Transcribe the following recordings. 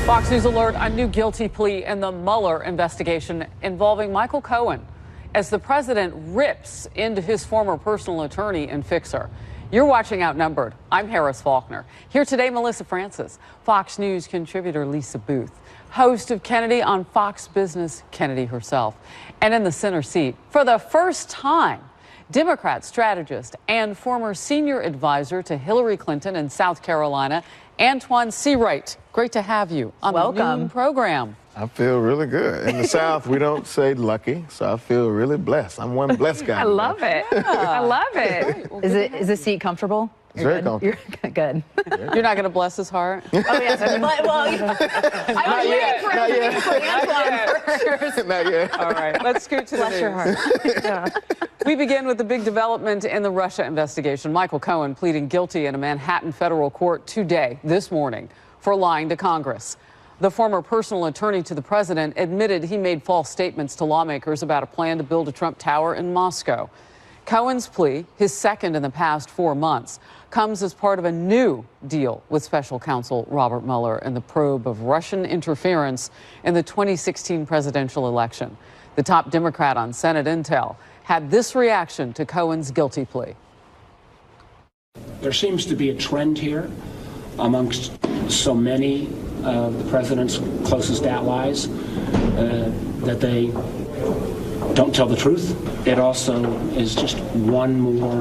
Fox News alert, a new guilty plea in the Mueller investigation involving Michael Cohen as the president rips into his former personal attorney and fixer. You're watching Outnumbered. I'm Harris Faulkner. Here today, Melissa Francis, Fox News contributor Lisa Booth, host of Kennedy on Fox Business, Kennedy herself. And in the center seat, for the first time, Democrat strategist and former senior advisor to Hillary Clinton in South Carolina, Antoine Seawright. Great to have you on the noon program. I feel really good. In the South, we don't say lucky, so I feel really blessed. I'm one blessed guy. I love it. Yeah. I love it. Right. Well, Is the seat comfortable? It's very comfortable. You're good. You're not going to bless his heart? Oh, yes. I was waiting for Antoine first. Not yet. All right, let's scoot to Bless the your news. heart. Yeah. We begin with the big development in the Russia investigation. Michael Cohen pleading guilty in a Manhattan federal court today, this morning, for lying to Congress. The former personal attorney to the president admitted he made false statements to lawmakers about a plan to build a Trump Tower in Moscow. Cohen's plea, his second in the past 4 months, comes as part of a new deal with special counsel Robert Mueller in the probe of Russian interference in the 2016 presidential election. The top Democrat on Senate Intel had this reaction to Cohen's guilty plea. There seems to be a trend here amongst so many of the president's closest allies that they don't tell the truth. It also is just one more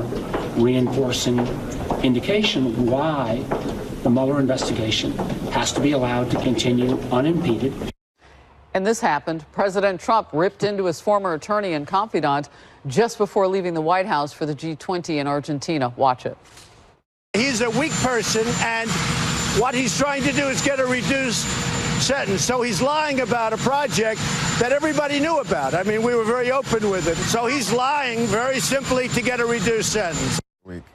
reinforcing indication why the Mueller investigation has to be allowed to continue unimpeded. And this happened. President Trump ripped into his former attorney and confidant just before leaving the White House for the G20 in Argentina. Watch it. He's a weak person, and what he's trying to do is get a reduced sentence. So he's lying about a project that everybody knew about. I mean, we were very open with it. So he's lying very simply to get a reduced sentence.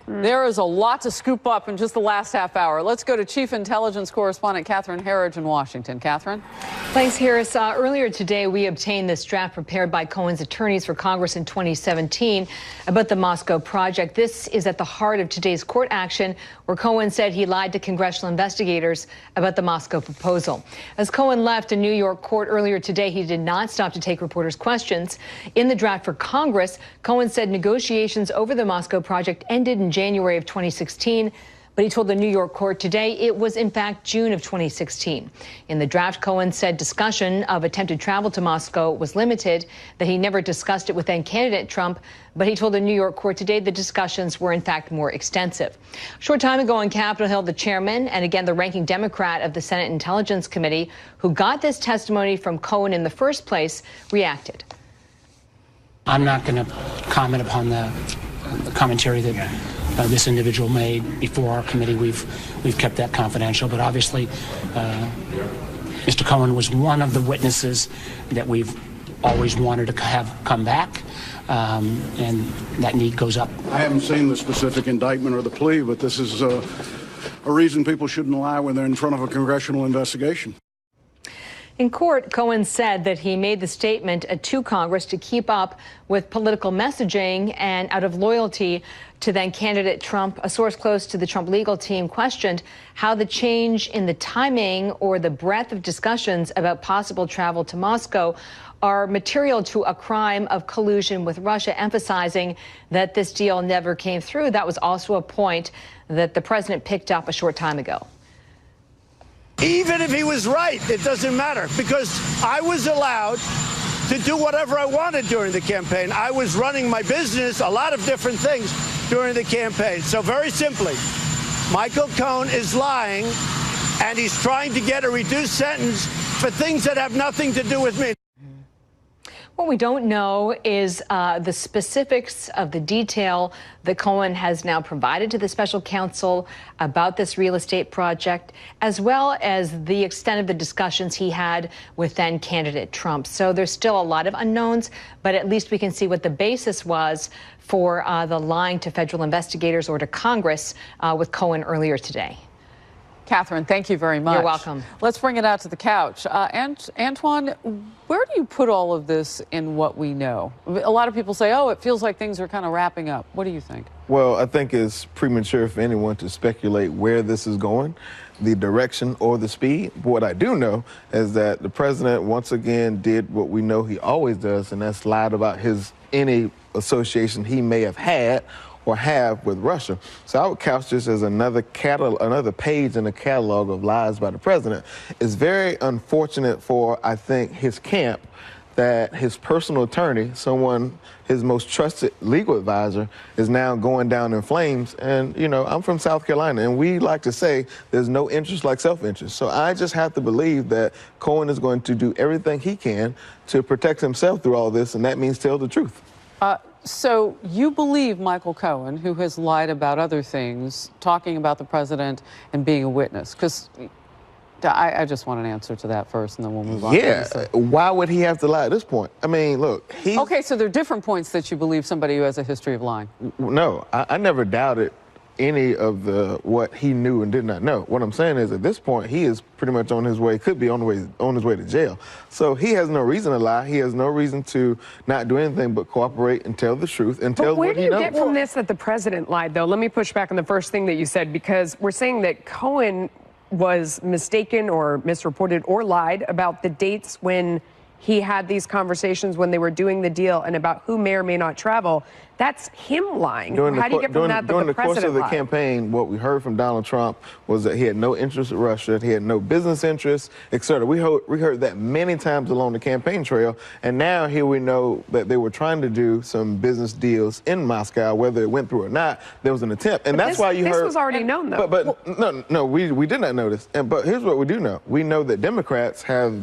There is a lot to scoop up in just the last half hour. Let's go to Chief Intelligence Correspondent Catherine Herridge in Washington. Catherine? Thanks, Harris. Earlier today, we obtained this draft prepared by Cohen's attorneys for Congress in 2017 about the Moscow project. This is at the heart of today's court action, where Cohen said he lied to congressional investigators about the Moscow proposal. As Cohen left a New York court earlier today, he did not stop to take reporters' questions. In the draft for Congress, Cohen said negotiations over the Moscow project ended in January of 2016, but he told the New York court today it was in fact June of 2016. In the draft, Cohen said discussion of attempted travel to Moscow was limited, that he never discussed it with then candidate Trump, but he told the New York court today the discussions were in fact more extensive. A short time ago on Capitol Hill, the chairman and again the ranking Democrat of the Senate Intelligence Committee, who got this testimony from Cohen in the first place, reacted. I'm not going to comment upon the commentary that this individual made before our committee. We've kept that confidential, but obviously Mr. Cohen was one of the witnesses that we've always wanted to have come back, and that need goes up. I haven't seen the specific indictment or the plea, but this is a reason people shouldn't lie when they're in front of a congressional investigation. In court, Cohen said that he made the statement to Congress to keep up with political messaging and out of loyalty to then candidate Trump. A source close to the Trump legal team questioned how the change in the timing or the breadth of discussions about possible travel to Moscow are material to a crime of collusion with Russia, emphasizing that this deal never came through. That was also a point that the president picked up a short time ago. Even if he was right, it doesn't matter, because I was allowed to do whatever I wanted during the campaign. I was running my business, a lot of different things during the campaign. So very simply, Michael Cohen is lying, and he's trying to get a reduced sentence for things that have nothing to do with me. What we don't know is the specifics of the detail that Cohen has now provided to the special counsel about this real estate project, as well as the extent of the discussions he had with then candidate Trump. So there's still a lot of unknowns, but at least we can see what the basis was for the lying to federal investigators or to Congress with Cohen earlier today. Catherine, thank you very much. You're welcome. Let's bring it out to the couch. And Antoine, where do you put all of this in what we know? A lot of people say, oh, it feels like things are kind of wrapping up. What do you think? Well, I think it's premature for anyone to speculate where this is going, the direction or the speed. But what I do know is that the president once again did what we know he always does, and that's lied about any association he may have had or have with Russia. So I would couch this as another page in the catalog of lies by the president. It's very unfortunate for, I think, his camp that his personal attorney, his most trusted legal advisor, is now going down in flames. And, you know, I'm from South Carolina, and we like to say there's no interest like self-interest. So I just have to believe that Cohen is going to do everything he can to protect himself through all this, and that means tell the truth. So you believe Michael Cohen, who has lied about other things, talking about the president and being a witness? Because I just want an answer to that first, and then we'll move on. Yeah, why would he have to lie at this point? I mean, look, Okay, so there are different points that you believe somebody who has a history of lying. No, I never doubted any of what he knew and did not know. What I'm saying is, at this point, he is pretty much on his way, could be on his way to jail. So he has no reason to lie. He has no reason to not do anything but cooperate and tell the truth and tell what he knows. Where do you get from this that the president lied, though? Let me push back on the first thing that you said, because we're saying that Cohen was mistaken or misreported or lied about the dates when he had these conversations when they were doing the deal and about who may or may not travel. That's him lying. How do you get from that during the the course of the lied? campaign, what we heard from Donald Trump was that he had no interest in Russia, he had no business interests, etc. We heard that many times along the campaign trail, and now here we know that they were trying to do some business deals in Moscow. Whether it went through or not, there was an attempt, and that's why you heard. This was already known, though. But no, we did not know this. But here's what we do know: we know that Democrats have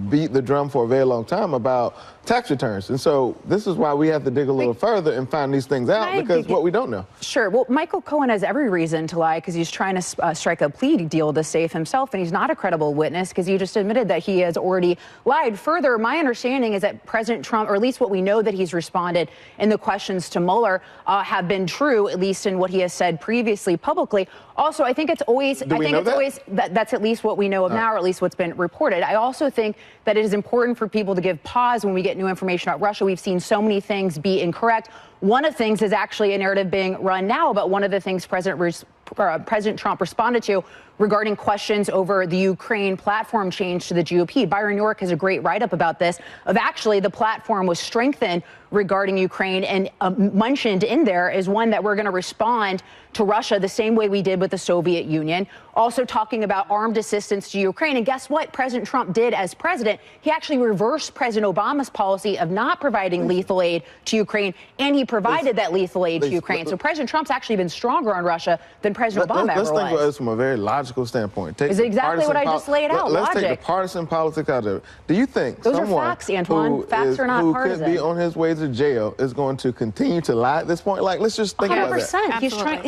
beat the drum for a very long time about tax returns. And so this is why we have to dig a little further and find these things out, because what we don't know. Sure. Well, Michael Cohen has every reason to lie because he's trying to strike a plea deal to save himself, and he's not a credible witness because he just admitted that he has already lied. Further, my understanding is that President Trump, or at least what we know that he's responded in the questions to Mueller, have been true, at least in what he has said previously publicly. Also, I think it's always, that's at least what we know of now, or at least what's been reported. I also think that it is important for people to give pause when we get new information about Russia. We've seen so many things be incorrect. One of the things is actually a narrative being run now about one of the things President Trump responded to regarding questions over the Ukraine platform change to the GOP. Byron York has a great write-up about this, of actually the platform was strengthened regarding Ukraine, and mentioned in there is one that we're going to respond to Russia the same way we did with the Soviet Union. Also talking about armed assistance to Ukraine. And guess what President Trump did as president? He actually reversed President Obama's policy of not providing lethal aid to Ukraine, and he provided that lethal aid to Ukraine. So President Trump's actually been stronger on Russia than President Obama ever was. Let's think about this from a very logical standpoint. Is it exactly what I just laid out? Let's take the partisan politics out of it. Do you think those someone are facts, Antoine? Facts are not partisan. Who could be on his way to jail is going to continue to lie at this point? Like, let's just think about that. 100%. He's trying.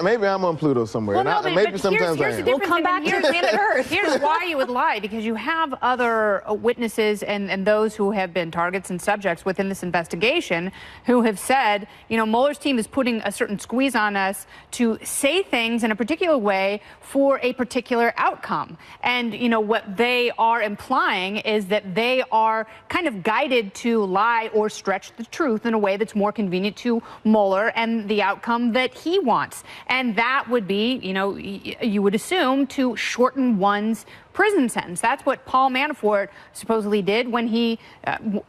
Maybe I'm on Pluto somewhere. Well, no, maybe sometimes I am. We'll come back to planet Earth. Here's why you would lie, because you have other witnesses and those who have been targets and subjects within this investigation who have said, you know, Mueller's team is putting a certain squeeze on us to say things in a particular way for a particular outcome. And, you know, what they are implying is that they are kind of guided to lie or stretch the truth in a way that's more convenient to Mueller and the outcome that he wants. And that would be, you know, you would assume to shorten one's prison sentence. That's what Paul Manafort supposedly did when he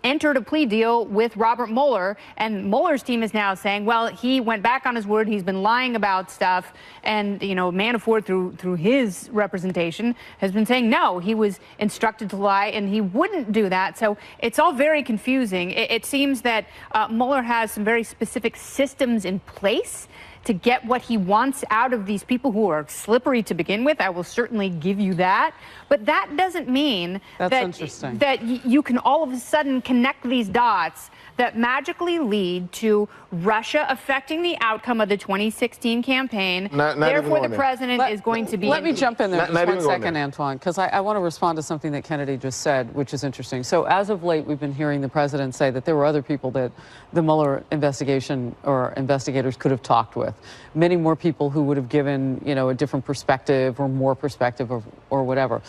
entered a plea deal with Robert Mueller. And Mueller's team is now saying, well, he went back on his word. He's been lying about stuff. And, you know, Manafort, through his representation, has been saying, no, he was instructed to lie and he wouldn't do that. So it's all very confusing. It seems that Mueller has some very specific systems in place to get what he wants out of these people who are slippery to begin with. I will certainly give you that. But that doesn't mean that you can all of a sudden connect these dots that magically lead to Russia affecting the outcome of the 2016 campaign. Therefore, the president is going to be... Let me jump in there just 1 second, Antoine, because I want to respond to something that Kennedy just said, which is interesting. So as of late, we've been hearing the president say that there were other people that the Mueller investigation or investigators could have talked with. with. Many more people who would have given, a different perspective or more perspective or whatever.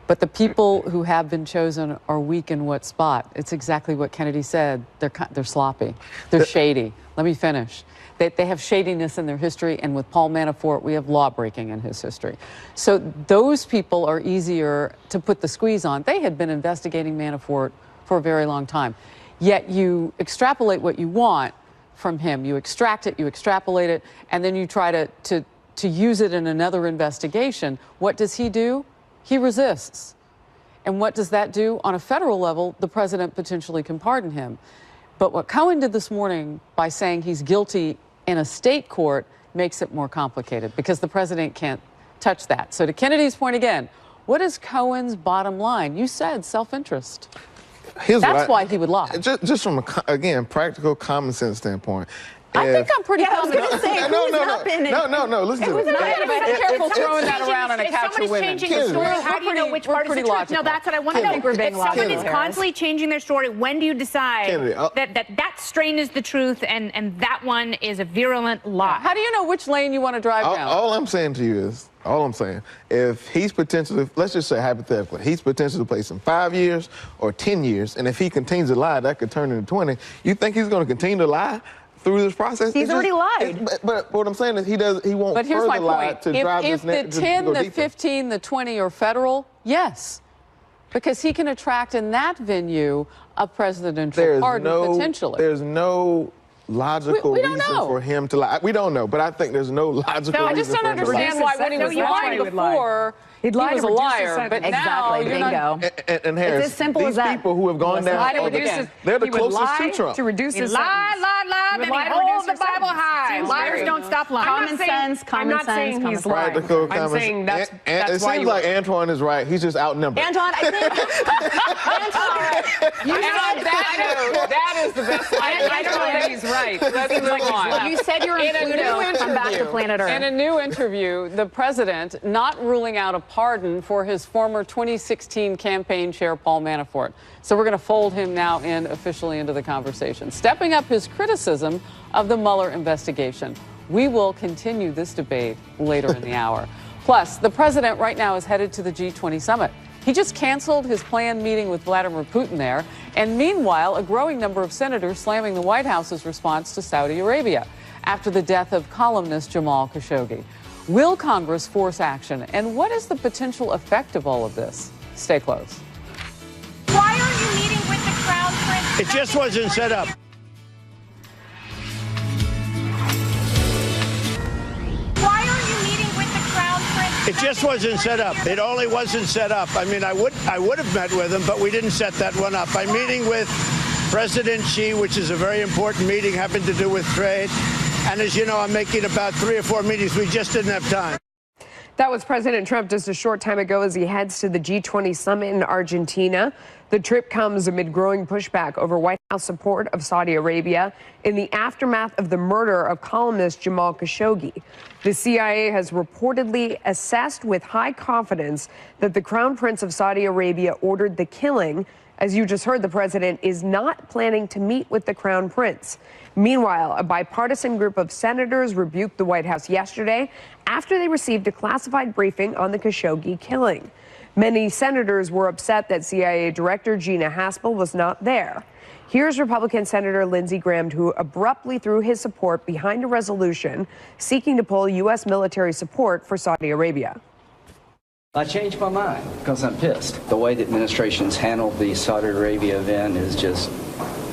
But the people who have been chosen are weak in what spot? It's exactly what Kennedy said. They're sloppy. They're shady. Let me finish. They have shadiness in their history, and with Paul Manafort, we have law breaking in his history. So those people are easier to put the squeeze on. They had been investigating Manafort for a very long time. Yet you extrapolate what you want from him. You extract it, you extrapolate it, and then you try to use it in another investigation. What does he do? He resists. And what does that do? On a federal level, the president potentially can pardon him. But what Cohen did this morning by saying he's guilty in a state court makes it more complicated because the president can't touch that. So to Kennedy's point again, what is Cohen's bottom line? You said self-interest. That's why he would lie. Just from, again, practical common sense standpoint. I think I'm pretty common. No, listen to me. Be careful throwing that around on a couch or women. Changing the story. How do you know which part is the truth? No, that's what I want to know. If someone is constantly changing their story, when do you decide that strain is the truth and that one is a virulent lie? How do you know which lane you want to drive down? All I'm saying to you is, if he's potentially, let's just say hypothetically, he's potentially placing 5 years or 10 years, and if he continues to lie, that could turn into 20. You think he's going to continue to lie through this process? He's already lied. But what I'm saying is he won't but here's further my lie point. to drive if this the 10, the 15, the 20 are federal, yes. Because he can attract in that venue a presidential pardon potentially. There's no logical reason for him to lie. We don't know, but I think there's no logical reason. I just don't understand why when he was lying before, he was a liar, but now you're not. And Harris, it's as simple as that. These people who have gone down, they're the closest to Trump. To reduce his lie, then he holds the Bible high. Liars don't stop lying. Common sense. I'm not saying he's lying. Practical I'm saying that's it why seems like Antoine is right. He's just outnumbered. Antoine, I think. That is the best line. I don't know that he's right. Let's move on. You said you're in Pluto. Come back to planet Earth. In a new interview, the president not ruling out a pardon for his former 2016 campaign chair, Paul Manafort. So we're going to fold him now officially into the conversation, stepping up his criticism of the Mueller investigation. We will continue this debate later in the hour. Plus, the president right now is headed to the G20 summit. He just canceled his planned meeting with Vladimir Putin there. And meanwhile, a growing number of senators slamming the White House's response to Saudi Arabia after the death of columnist Jamal Khashoggi. Will Congress force action? And what is the potential effect of all of this? Stay close. Why are you meeting with the Crown Prince? It just wasn't set up. Why are you meeting with the Crown Prince? It just wasn't set up. It only wasn't set up. I mean, I would have met with him, but we didn't set that one up. I'm meeting with President Xi, which is a very important meeting, having to do with trade. And as you know, I'm making about 3 or 4 meetings. We just didn't have time. That was President Trump just a short time ago as he heads to the G20 summit in Argentina. The trip comes amid growing pushback over White House support of Saudi Arabia in the aftermath of the murder of columnist Jamal Khashoggi. The CIA has reportedly assessed with high confidence that the Crown Prince of Saudi Arabia ordered the killing. As you just heard, the president is not planning to meet with the Crown Prince. Meanwhile, a bipartisan group of senators rebuked the White House yesterday after they received a classified briefing on the Khashoggi killing. Many senators were upset that CIA Director Gina Haspel was not there. Here's Republican Senator Lindsey Graham, who abruptly threw his support behind a resolution seeking to pull U.S. military support for Saudi Arabia. I changed my mind because I'm pissed. The way the administration's handled the Saudi Arabia event is just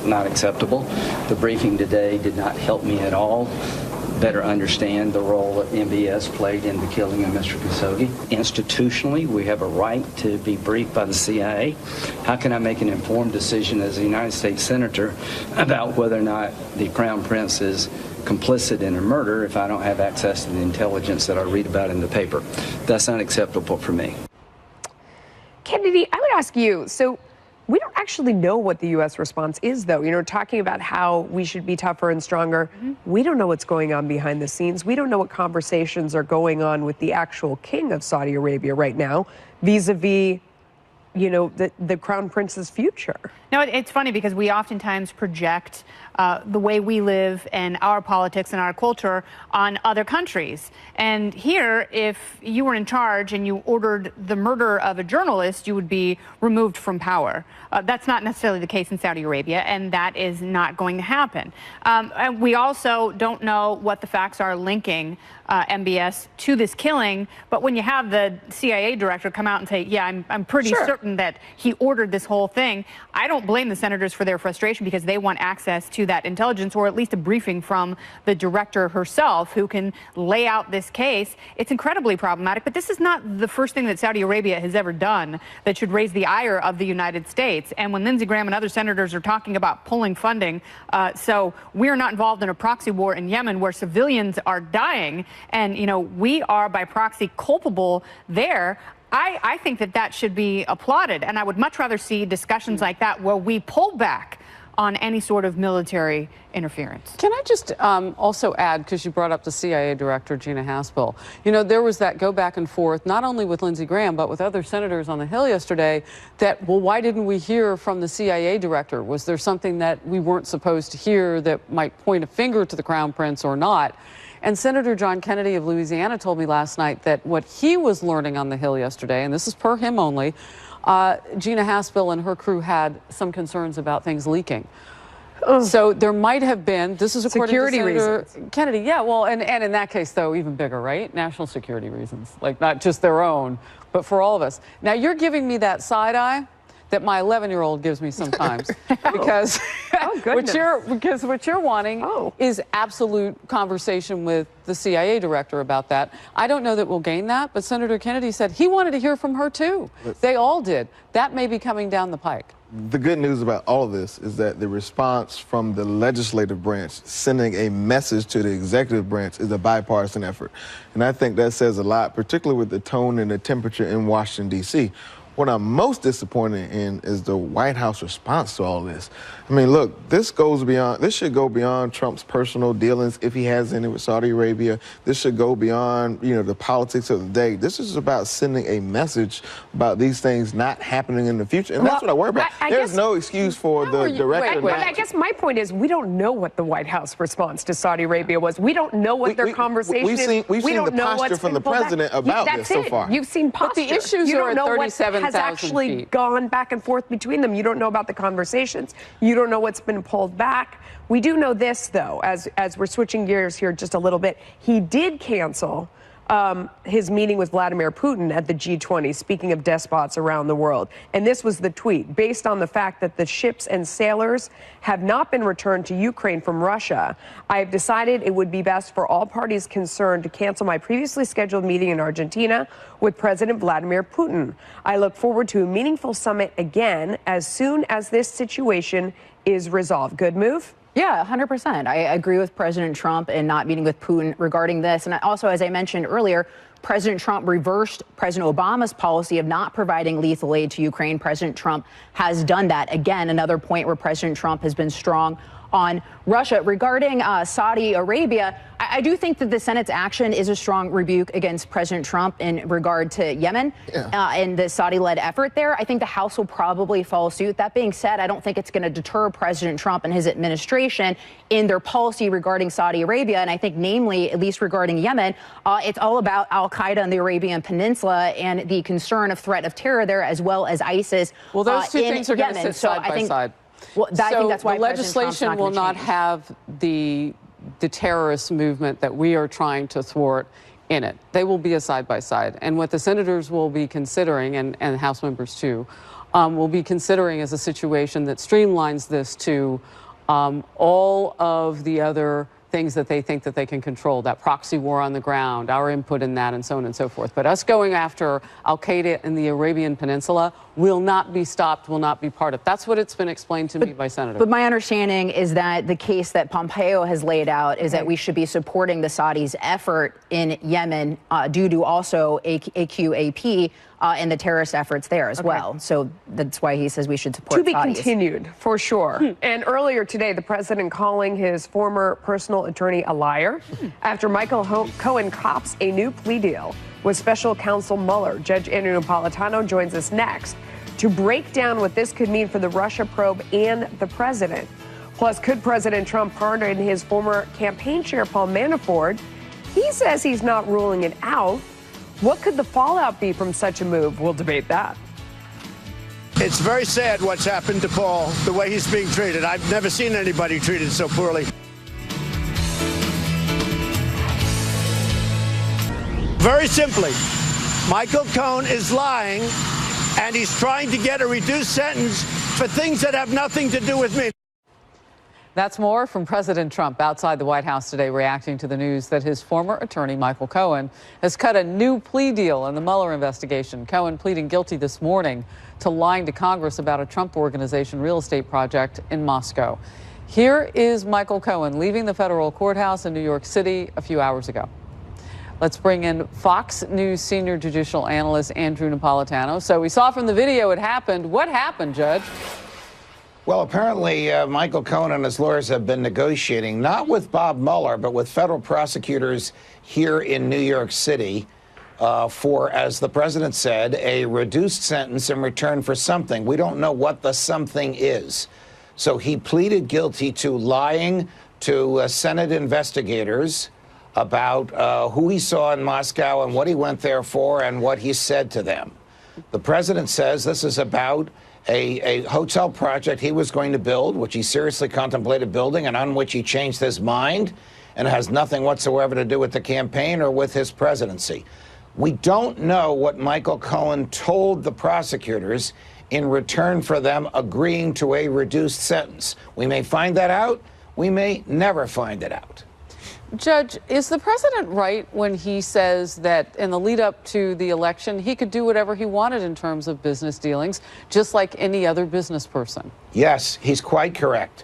not acceptable. The briefing today did not help me at all better understand the role that MBS played in the killing of Mr. Khashoggi. Institutionally, we have a right to be briefed by the CIA. How can I make an informed decision as a United States Senator about whether or not the Crown Prince is complicit in a murder if I don't have access to the intelligence that I read about in the paper? That's not acceptable for me. Kennedy, I would ask you, so we don't actually know what the U.S. response is, though. You know, talking about how we should be tougher and stronger. We don't know what's going on behind the scenes. We don't know what conversations are going on with the actual king of Saudi Arabia right now, vis-a-vis, you know, the Crown Prince's future. No, it's funny because we oftentimes project the way we live and our politics and our culture on other countries. And here, if you were in charge and you ordered the murder of a journalist, you would be removed from power. That's not necessarily the case in Saudi Arabia, and that is not going to happen. And we also don't know what the facts are linking MBS to this killing, but when you have the CIA director come out and say, yeah, I'm pretty certain that he ordered this whole thing, I don't blame the senators for their frustration because they want access to that intelligence, or at least a briefing from the director herself who can lay out this case. It's incredibly problematic, but this is not the first thing that Saudi Arabia has ever done that should raise the ire of the United States. And when Lindsey Graham and other senators are talking about pulling funding, so we're not involved in a proxy war in Yemen where civilians are dying, and, you know, we are by proxy culpable there. I think that should be applauded, and I would much rather see discussions like that where we pull back on any sort of military interference. Can I just also add, because you brought up the CIA director, Gina Haspel, you know, there was that go back and forth, not only with Lindsey Graham, but with other senators on the Hill yesterday, that, well, why didn't we hear from the CIA director? Was there something that we weren't supposed to hear that might point a finger to the Crown Prince or not? And Senator John Kennedy of Louisiana told me last night that what he was learning on the Hill yesterday, and this is per him only, Gina Haspel and her crew had some concerns about things leaking. So there might have been, this is according to Senator Kennedy. Yeah, well, and in that case, though, even bigger, right? National security reasons, like not just their own, but for all of us. Now, you're giving me that side eye that my 11-year-old gives me sometimes, because what you're wanting is absolute conversation with the CIA director about that. I don't know that we'll gain that, but Senator Kennedy said he wanted to hear from her too. They all did. That may be coming down the pike. The good news about all of this is that the response from the legislative branch sending a message to the executive branch is a bipartisan effort. And I think that says a lot, particularly with the tone and the temperature in Washington, D.C. What I'm most disappointed in is the White House response to all this. I mean, look, this should go beyond Trump's personal dealings, if he has any, with Saudi Arabia. This should go beyond, you know, the politics of the day. This is about sending a message about these things not happening in the future. And that's what I worry about. There's no excuse for the director. I guess my point is we don't know what the White House response to Saudi Arabia was. We don't know what their conversation is. We've seen the posture from the president about this so far. You've seen posture. But the issues are at 37,000 has actually feet. Gone back and forth between them. You don't know about the conversations. You don't know what's been pulled back. We do know this, though, as we're switching gears here just a little bit. He did cancel his meeting with Vladimir Putin at the G20, speaking of despots around the world. And this was the tweet. Based on the fact that the ships and sailors have not been returned to Ukraine from Russia, I have decided it would be best for all parties concerned to cancel my previously scheduled meeting in Argentina with President Vladimir Putin. I look forward to a meaningful summit again as soon as this situation is resolved. Good move? Yeah, 100%. I agree with President Trump in not meeting with Putin regarding this. And also, as I mentioned earlier, President Trump reversed President Obama's policy of not providing lethal aid to Ukraine. President Trump has done that. Again, another point where President Trump has been strong on Russia. Regarding Saudi Arabia, I do think that the Senate's action is a strong rebuke against President Trump in regard to Yemen and the Saudi-led effort there. I think the House will probably follow suit. That being said, I don't think it's going to deter President Trump and his administration in their policy regarding Saudi Arabia. And I think, namely, at least regarding Yemen, it's all about al-Qaeda in the Arabian Peninsula and the concern of threat of terror there, as well as ISIS. Well, those two things are going to sit side by side. Well, I think that's why the legislation will not have the terrorist movement that we are trying to thwart in it. They will be a side by side. And what the senators will be considering, and House members too, will be considering is a situation that streamlines this to all of the other things that they think that they can control, that proxy war on the ground, our input in that, and so on and so forth. But us going after al-Qaeda in the Arabian Peninsula will not be stopped, will not be part of. That's what it's been explained to me by senators. But my understanding is that the case that Pompeo has laid out is that we should be supporting the Saudis' effort in Yemen due to also AQAP and the terrorist efforts there as well. So that's why he says we should support Saudis. To be continued, for sure. And earlier today, the president calling his former personal attorney a liar after Michael Cohen cops a new plea deal with special counsel Mueller. Judge Andrew Napolitano joins us next to break down what this could mean for the Russia probe and the president. Plus, could President Trump pardon his former campaign chair, Paul Manafort? He says he's not ruling it out. What could the fallout be from such a move? We'll debate that. It's very sad what's happened to Paul, the way he's being treated. I've never seen anybody treated so poorly. Very simply, Michael Cohen is lying, and he's trying to get a reduced sentence for things that have nothing to do with me. That's more from President Trump outside the White House today, reacting to the news that his former attorney, Michael Cohen, has cut a new plea deal in the Mueller investigation. Cohen pleading guilty this morning to lying to Congress about a Trump Organization real estate project in Moscow. Here is Michael Cohen leaving the federal courthouse in New York City a few hours ago. Let's bring in Fox News senior judicial analyst Andrew Napolitano. So we saw from the video it happened. What happened, Judge? Well, apparently, Michael Cohen and his lawyers have been negotiating, not with Bob Mueller, but with federal prosecutors here in New York City for, as the president said, a reduced sentence in return for something. We don't know what the something is. So he pleaded guilty to lying to Senate investigators about who he saw in Moscow and what he went there for and what he said to them. The president says this is about a hotel project he was going to build, which he seriously contemplated building and on which he changed his mind, and has nothing whatsoever to do with the campaign or with his presidency. We don't know what Michael Cohen told the prosecutors in return for them agreeing to a reduced sentence. We may find that out. We may never find it out. Judge, is the president right when he says that in the lead up to the election, he could do whatever he wanted in terms of business dealings, just like any other business person? Yes, he's quite correct.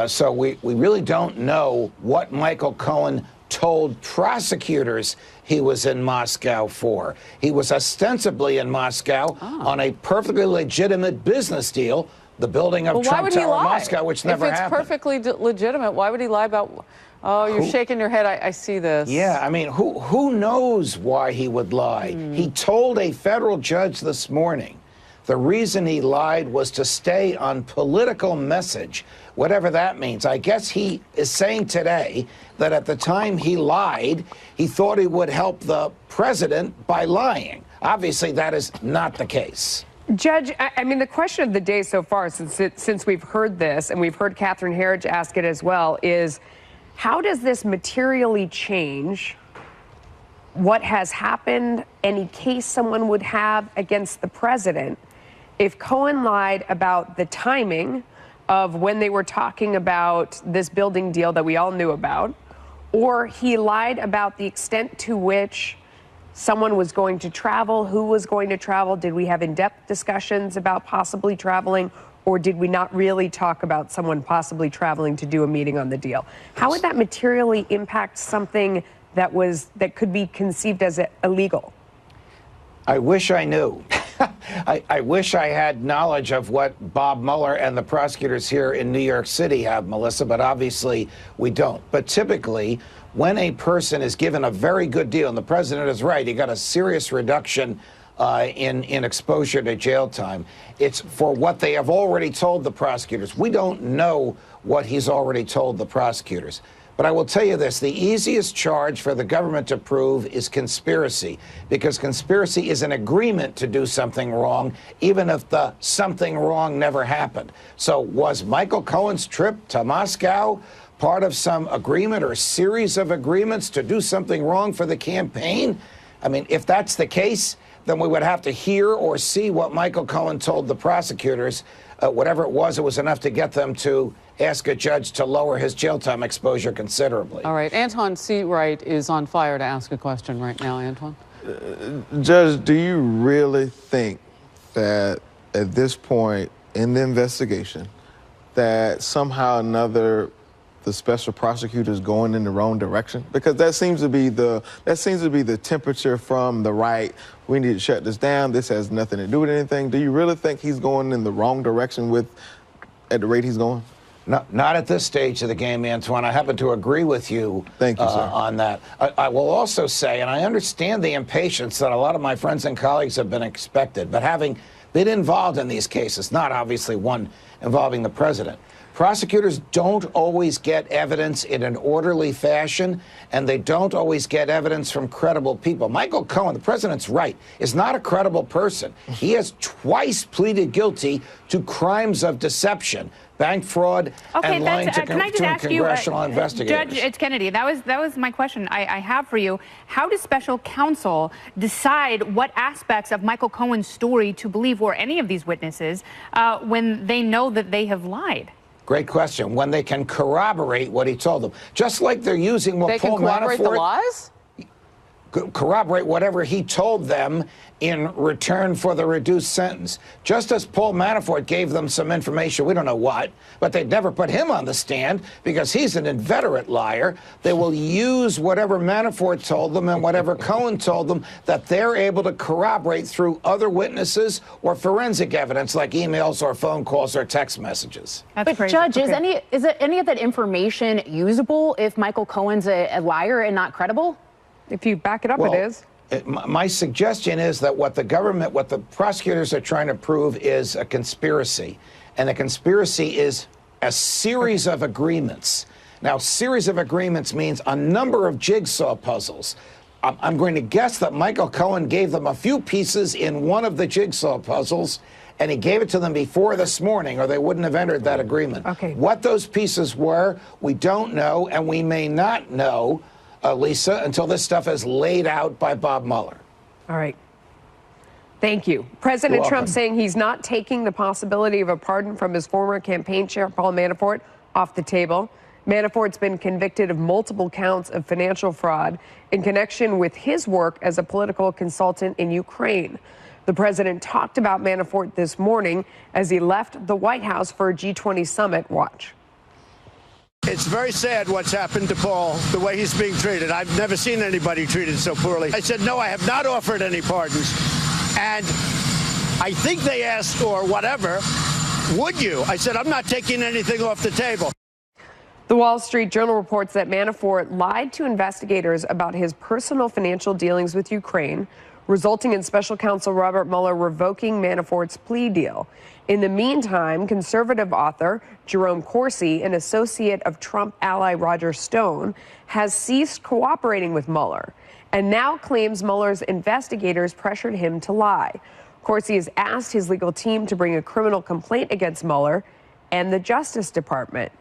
So we really don't know what Michael Cohen told prosecutors he was in Moscow for. He was ostensibly in Moscow on a perfectly legitimate business deal, the building of Trump Tower in Moscow, which never happened. If it's perfectly legitimate, why would he lie about... Oh, you're shaking your head. I see this. Yeah, I mean, who knows why he would lie? He told a federal judge this morning the reason he lied was to stay on political message, whatever that means. I guess he is saying today that at the time he lied, he thought he would help the president by lying. Obviously, that is not the case. Judge, I mean, the question of the day so far, since we've heard this, and we've heard Catherine Herridge ask it as well, is how does this materially change what has happened, any case someone would have against the president if Cohen lied about the timing of when they were talking about this building deal that we all knew about, or he lied about the extent to which someone was going to travel, who was going to travel? Did we have in-depth discussions about possibly traveling? Or did we not really talk about someone possibly traveling to do a meeting on the deal? How would that materially impact something that could be conceived as illegal? I wish I knew. I wish I had knowledge of what Bob Mueller and the prosecutors here in New York City have, Melissa, but obviously we don't. But typically, when a person is given a very good deal, and the president is right, he got a serious reduction in exposure to jail time. It's for what they have already told the prosecutors. We don't know what he's already told the prosecutors. But I will tell you this, the easiest charge for the government to prove is conspiracy, because conspiracy is an agreement to do something wrong, even if the something wrong never happened. So was Michael Cohen's trip to Moscow part of some agreement or series of agreements to do something wrong for the campaign? I mean, if that's the case, then we would have to hear or see what Michael Cohen told the prosecutors. Whatever it was enough to get them to ask a judge to lower his jail time exposure considerably. All right. Anton Seawright is on fire to ask a question right now, Anton. Judge, do you really think that at this point in the investigation that somehow or another the special prosecutors going in the wrong direction? Because that seems to be the temperature from the right. We need to shut this down. This has nothing to do with anything. Do you really think he's going in the wrong direction at the rate he's going? Not at this stage of the game, Antoine. I happen to agree with you, Thank you, sir. On that. I will also say, and I understand the impatience that a lot of my friends and colleagues have been expected, but having been involved in these cases, not obviously one involving the president, Prosecutors don't always get evidence in an orderly fashion, and they don't always get evidence from credible people. Michael Cohen, the president's right, is not a credible person. He has twice pleaded guilty to crimes of deception, bank fraud, and lying to congressional investigators. Judge, it's Kennedy. That was my question I have for you. How does special counsel decide what aspects of Michael Cohen's story to believe, or any of these witnesses, when they know that they have lied? Great question. When they can corroborate what he told them. Just like they're using what Paul Manafort... They can corroborate the lies? Corroborate whatever he told them in return for the reduced sentence. Just as Paul Manafort gave them some information, we don't know what, but they'd never put him on the stand because he's an inveterate liar. They will use whatever Manafort told them and whatever Cohen told them that they're able to corroborate through other witnesses or forensic evidence like emails or phone calls or text messages. But crazy. Judge, okay. is any of that information usable if Michael Cohen's a liar and not credible? If you back it up, well, it is. My suggestion is that what the prosecutors are trying to prove is a conspiracy. And a conspiracy is a series of agreements. Now, series of agreements means a number of jigsaw puzzles. I'm going to guess that Michael Cohen gave them a few pieces in one of the jigsaw puzzles, and he gave it to them before this morning, or they wouldn't have entered that agreement. Okay. What those pieces were, we don't know, and we may not know, Lisa, until this stuff is laid out by Bob Mueller. All right. Thank you. President Trump saying he's not taking the possibility of a pardon from his former campaign chair, Paul Manafort, off the table. Manafort's been convicted of multiple counts of financial fraud in connection with his work as a political consultant in Ukraine. The president talked about Manafort this morning as he left the White House for a G20 summit. Watch. It's very sad what's happened to Paul, the way he's being treated. I've never seen anybody treated so poorly. I said, no, I have not offered any pardons. And I think they asked, or whatever, would you? I said, I'm not taking anything off the table. The Wall Street Journal reports that Manafort lied to investigators about his personal financial dealings with Ukraine, resulting in special counsel Robert Mueller revoking Manafort's plea deal. In the meantime, conservative author Jerome Corsi, an associate of Trump ally Roger Stone, has ceased cooperating with Mueller and now claims Mueller's investigators pressured him to lie. Corsi has asked his legal team to bring a criminal complaint against Mueller and the Justice Department.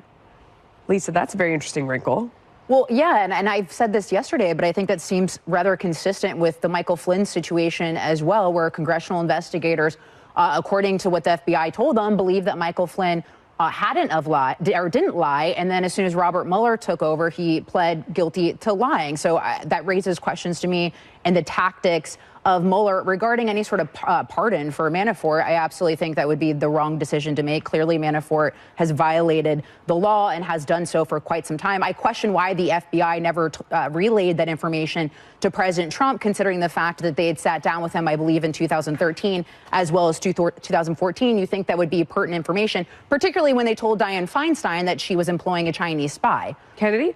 Lisa, that's a very interesting wrinkle. Well, yeah, and I've said this yesterday, but I think that seems rather consistent with the Michael Flynn situation as well, where congressional investigators, according to what the FBI told them, believe that Michael Flynn didn't lie, and then as soon as Robert Mueller took over, he pled guilty to lying. So that raises questions to me and the tactics of Mueller regarding any sort of pardon for Manafort. I absolutely think that would be the wrong decision to make. Clearly, Manafort has violated the law and has done so for quite some time. I question why the FBI never relayed that information to President Trump, considering the fact that they had sat down with him, I believe, in 2013, as well as 2014. You think that would be pertinent information, particularly when they told Dianne Feinstein that she was employing a Chinese spy. Kennedy?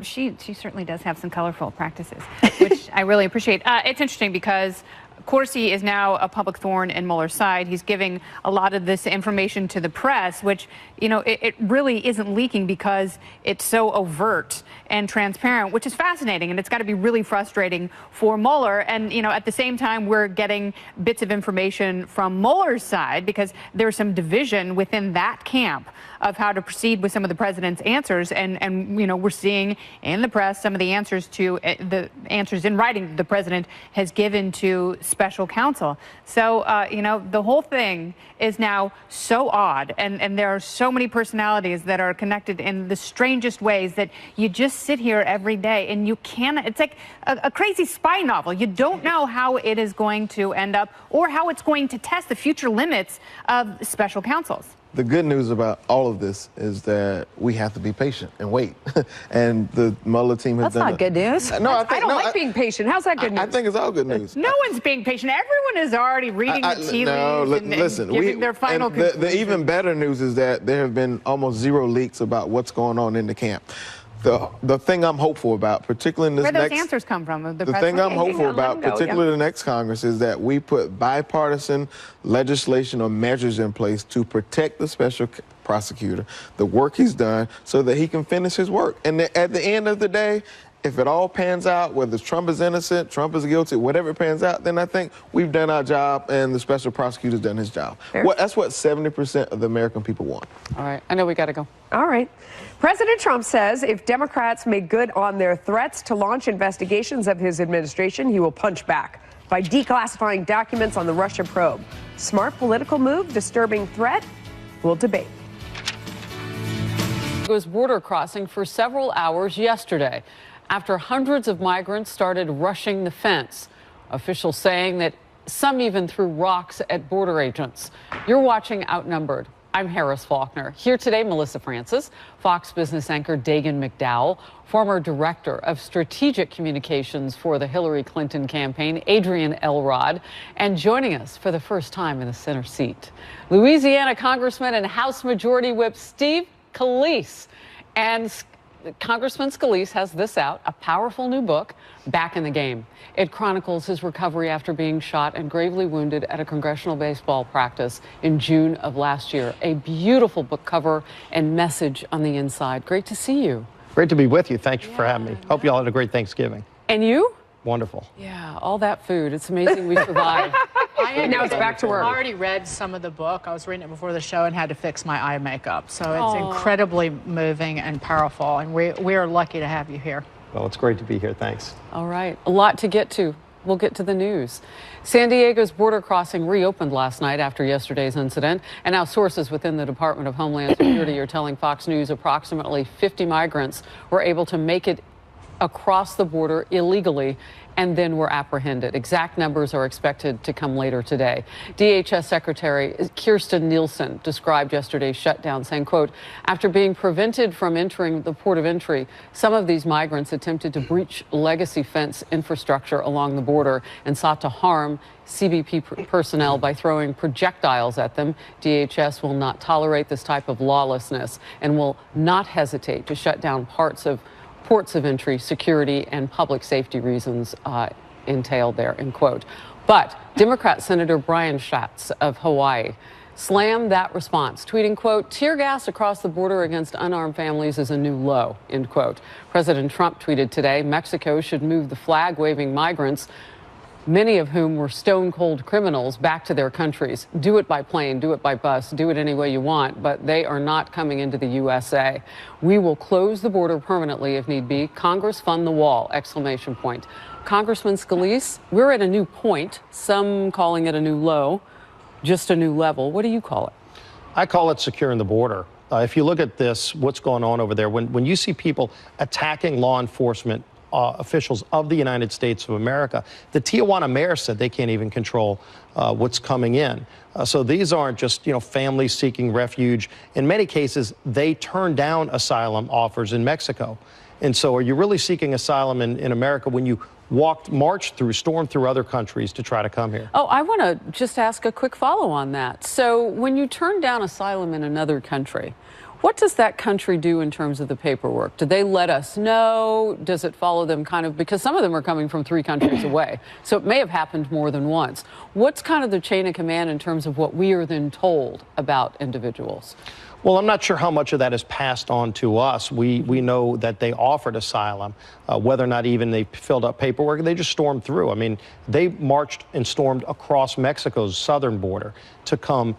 She certainly does have some colorful practices, which I really appreciate. It's interesting because Corsi is now a public thorn in Mueller's side. He's giving a lot of this information to the press, which, you know, it really isn't leaking because it's so overt and transparent, which is fascinating. And it's got to be really frustrating for Mueller. And, you know, at the same time, we're getting bits of information from Mueller's side because there's some division within that camp of how to proceed with some of the president's answers. And you know, we're seeing in the press some of the answers to the answers in writing the president has given to special counsel. So, you know, the whole thing is now so odd. And there are so many personalities that are connected in the strangest ways that you just sit here every day and you can't, it's like a crazy spy novel. You don't know how it is going to end up or how it's going to test the future limits of special counsels. The good news about all of this is that we have to be patient and wait. And the Mueller team has done. That's not good news. No, I don't like being patient. How's that good news? I think it's all good news. No one's being patient. Everyone is already reading the tea leaves listen, and giving their final conclusion. The even better news is that there have been almost zero leaks about what's going on in the camp. The thing I'm hopeful about, particularly in this Where those answers come from? The thing I'm hopeful about, particularly the next Congress, is that we put bipartisan legislation or measures in place to protect the special prosecutor, the work he's done so that he can finish his work. And at the end of the day, if it all pans out, whether Trump is innocent, Trump is guilty, whatever pans out, then I think we've done our job and the special prosecutor's done his job. That's what 70% of the American people want. All right. I know we got to go. All right. President Trump says if Democrats make good on their threats to launch investigations of his administration, he will punch back by declassifying documents on the Russia probe. Smart political move, disturbing threat? We'll debate. Was border crossing for several hours yesterday after hundreds of migrants started rushing the fence. Officials saying that some even threw rocks at border agents. You're watching Outnumbered. I'm Harris Faulkner. Here today, Melissa Francis, Fox Business anchor Dagan McDowell, former director of strategic communications for the Hillary Clinton campaign, Adrian Elrod, and joining us for the first time in the center seat, Louisiana Congressman and House Majority Whip Steve Scalise. And Congressman Scalise has this out, a powerful new book, Back in the Game. It chronicles his recovery after being shot and gravely wounded at a congressional baseball practice in June of last year. A beautiful book cover and message on the inside. Great to see you. Great to be with you. Thanks for having me. Hope you all had a great Thanksgiving. And you? Wonderful. Yeah, all that food. It's amazing we survived. Now it's back to work. I already read some of the book. I was reading it before the show and had to fix my eye makeup. So it's incredibly moving and powerful. And we are lucky to have you here. Well, it's great to be here. Thanks. All right. A lot to get to. We'll get to the news. San Diego's border crossing reopened last night after yesterday's incident. And now sources within the Department of Homeland Security are telling Fox News approximately 50 migrants were able to make it across the border illegally and then were apprehended. Exact numbers are expected to come later today. DHS Secretary Kirstjen Nielsen described yesterday's shutdown, saying, quote, after being prevented from entering the port of entry, some of these migrants attempted to breach legacy fence infrastructure along the border and sought to harm CBP personnel by throwing projectiles at them. DHS will not tolerate this type of lawlessness and will not hesitate to shut down ports of entry, security, and public safety reasons entailed there, end quote. But Democrat Senator Brian Schatz of Hawaii slammed that response, tweeting, quote, tear gas across the border against unarmed families is a new low, end quote. President Trump tweeted today, Mexico should move the flag-waving migrants, many of whom were stone-cold criminals, back to their countries. Do it by plane, do it by bus, do it any way you want, but they are not coming into the USA. We will close the border permanently if need be. Congress fund the wall, exclamation point. Congressman Scalise, we're at a new point, some calling it a new low, just a new level. What do you call it? I call it securing the border. If you look at this, what's going on over there, when you see people attacking law enforcement officials of the United States of America. The Tijuana mayor said they can't even control what's coming in. So these aren't just, families seeking refuge. In many cases, they turn down asylum offers in Mexico. And so are you really seeking asylum in America when you stormed through other countries to try to come here? Oh, I want to just ask a quick follow on that. So when you turn down asylum in another country, what does that country do in terms of the paperwork? Do they let us know? Does it follow them because some of them are coming from 3 countries away. So it may have happened more than once. What's kind of the chain of command in terms of what we are then told about individuals? Well, I'm not sure how much of that is passed on to us. We know that they offered asylum, whether or not even they filled up paperwork, they just stormed through. I mean, they marched and stormed across Mexico's southern border to come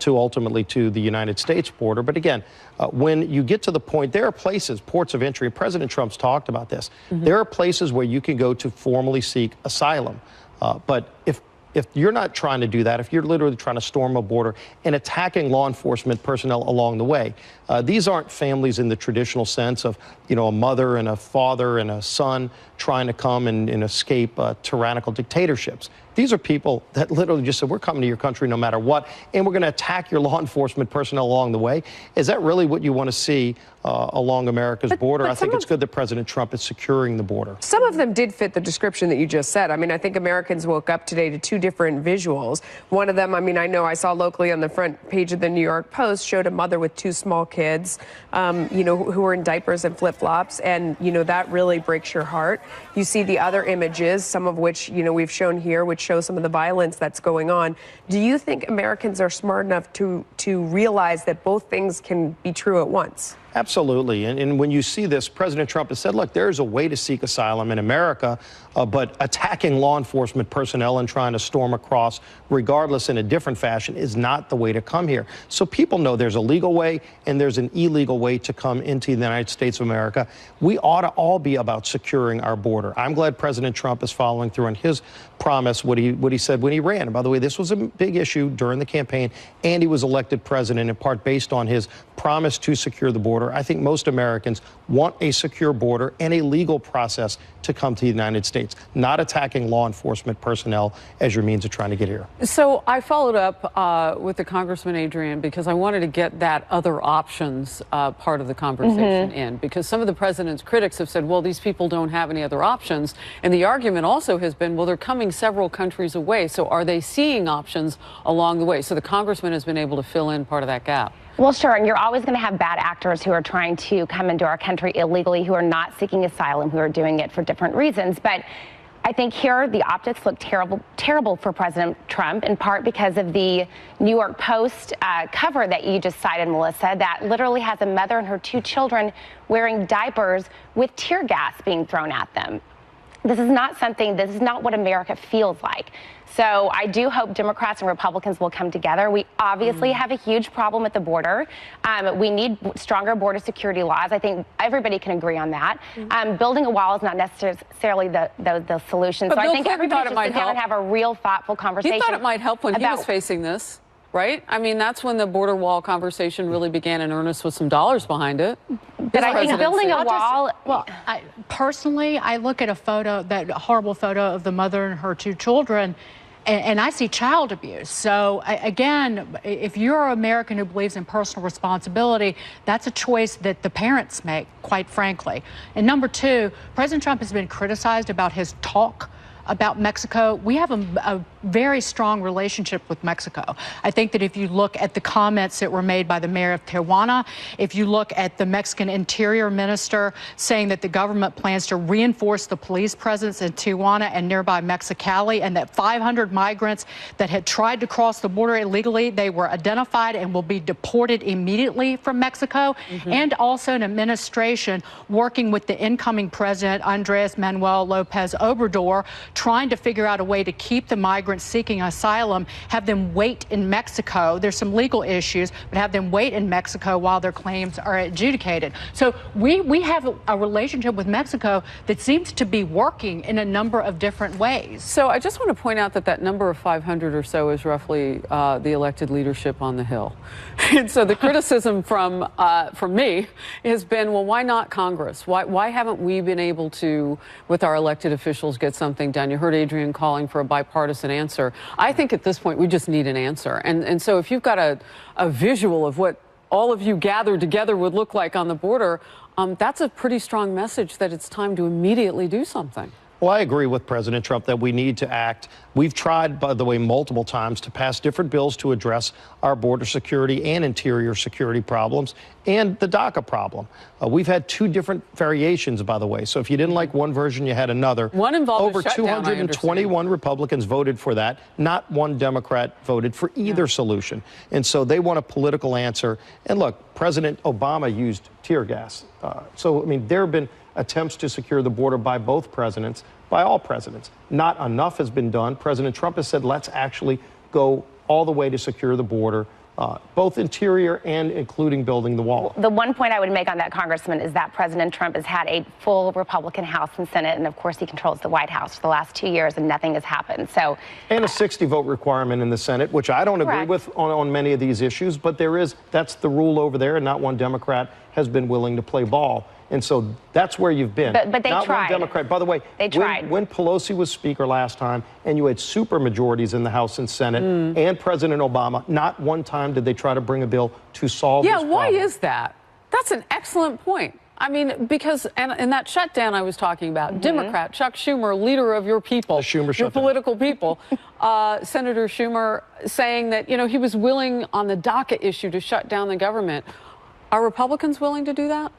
ultimately to the United States border. But again, when you get to the point, there are places, ports of entry, and President Trump's talked about this. There are places where you can go to formally seek asylum. But if you're not trying to do that, if you're literally trying to storm a border and attacking law enforcement personnel along the way, these aren't families in the traditional sense of, a mother and a father and a son trying to come and escape tyrannical dictatorships. These are people that literally just said, we're coming to your country no matter what, and we're going to attack your law enforcement personnel along the way. Is that really what you want to see along America's border. I think it's good that President Trump is securing the border. Some of them did fit the description that you just said. I mean, I think Americans woke up today to two different visuals. One of them, I mean, I know I saw locally on the front page of the New York Post, showed a mother with two small kids, you know, who were in diapers and flip-flops. And, you know, that really breaks your heart. You see the other images, some of which, you know, we've shown here, which show some of the violence that's going on. Do you think Americans are smart enough to realize that both things can be true at once? Absolutely. And when you see this, President Trump has said, look, there's a way to seek asylum in America, but attacking law enforcement personnel and trying to storm across, regardless in a different fashion, is not the way to come here. So people know there's a legal way and there's an illegal way to come into the United States of America. We ought to all be about securing our border. I'm glad President Trump is following through on his promise, what he said when he ran. And by the way, this was a big issue during the campaign, and he was elected president in part based on his promise to secure the border. I think most Americans want a secure border and a legal process to come to the United States, not attacking law enforcement personnel as your means of trying to get here. So I followed up with the Congressman Adrian because I wanted to get that other options part of the conversation in, because some of the president's critics have said, well, these people don't have any other options. And the argument also has been, well, they're coming several countries away. So are they seeing options along the way? So the congressman has been able to fill in part of that gap. Well, sure, and you're always going to have bad actors who are trying to come into our country illegally, who are not seeking asylum, who are doing it for different reasons. But I think here the optics look terrible for President Trump, in part because of the New York Post cover that you just cited, Melissa, that literally has a mother and her two children wearing diapers with tear gas being thrown at them. This is not what America feels like. So I do hope Democrats and Republicans will come together. We obviously have a huge problem at the border. We need stronger border security laws. I think everybody can agree on that. Building a wall is not necessarily the solution. But so Bill I think Clinton everybody should might sit down and have a real thoughtful conversation. He thought it might help when he was facing this, right? I mean, that's when the border wall conversation really began in earnest with some dollars behind it. But I think building a wall... Personally, I look at a photo, that horrible photo of the mother and her two children, and I see child abuse. So again, if you're an American who believes in personal responsibility, that's a choice that the parents make, quite frankly. And number two, President Trump has been criticized about his talk about Mexico. We have a very strong relationship with Mexico. I think that if you look at the comments that were made by the mayor of Tijuana, if you look at the Mexican interior minister saying that the government plans to reinforce the police presence in Tijuana and nearby Mexicali, and that 500 migrants that had tried to cross the border illegally, they were identified and will be deported immediately from Mexico, and also an administration working with the incoming president, Andres Manuel Lopez Obrador, trying to figure out a way to keep the migrants seeking asylum, have them wait in Mexico. There's some legal issues, but have them wait in Mexico while their claims are adjudicated. So we have a relationship with Mexico that seems to be working in a number of different ways. So I just want to point out that that number of 500 or so is roughly the elected leadership on the Hill. And so the criticism from me has been, well, why not Congress? Why haven't we been able to, with our elected officials, get something done? You heard Adrian calling for a bipartisan answer. I think at this point we just need an answer. And so if you've got a visual of what all of you gathered together would look like on the border, that's a pretty strong message that it's time to immediately do something. Well, I agree with President Trump that we need to act. We've tried, by the way, multiple times to pass different bills to address our border security and interior security problems and the DACA problem. We've had two different variations, by the way. So if you didn't like one version, you had another. One involved over a shutdown, 221 Republicans voted for that. Not one Democrat voted for either solution. And so they want a political answer. And look, President Obama used tear gas. So, I mean, there have been attempts to secure the border by both presidents, by all presidents. Not enough has been done. President Trump has said, let's actually go all the way to secure the border, both interior and including building the wall. The one point I would make on that, Congressman, is that President Trump has had a full Republican House and Senate, and of course he controls the White House for the last 2 years, and nothing has happened. So, and a 60-vote requirement in the Senate, which I don't agree with on many of these issues, but that's the rule over there, and not one Democrat has been willing to play ball. And so that's where you've been. But they not tried. One Democrat. By the way, they tried. When Pelosi was Speaker last time and you had super majorities in the House and Senate and President Obama, not one time did they try to bring a bill to solve this problem. Yeah, why is that? That's an excellent point. I mean, because in that shutdown I was talking about, Democrat Chuck Schumer, leader of your people, your political people, Senator Schumer saying that, you know, he was willing on the DACA issue to shut down the government. Are Republicans willing to do that?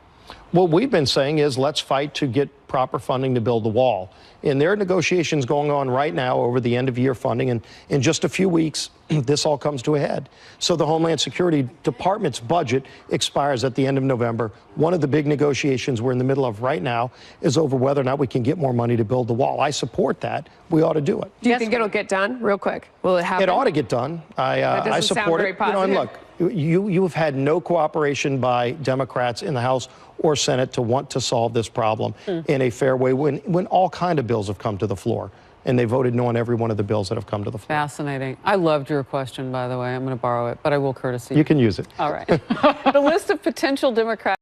What we've been saying is let's fight to get proper funding to build the wall. And there are negotiations going on right now over the end of year funding. And in just a few weeks, this all comes to a head. So the Homeland Security Department's budget expires at the end of November. One of the big negotiations we're in the middle of right now is over whether or not we can get more money to build the wall. I support that. We ought to do it. Do you think it'll get done real quick? Will it happen? It ought to get done. I support it. You know, and look, you have had no cooperation by Democrats in the House or Senate to want to solve this problem in a fair way when all kind of bills have come to the floor. And they voted no on every one of the bills that have come to the floor. Fascinating. I loved your question, by the way. I'm going to borrow it, but I will courtesy. You can use it. All right. The list of potential Democrats.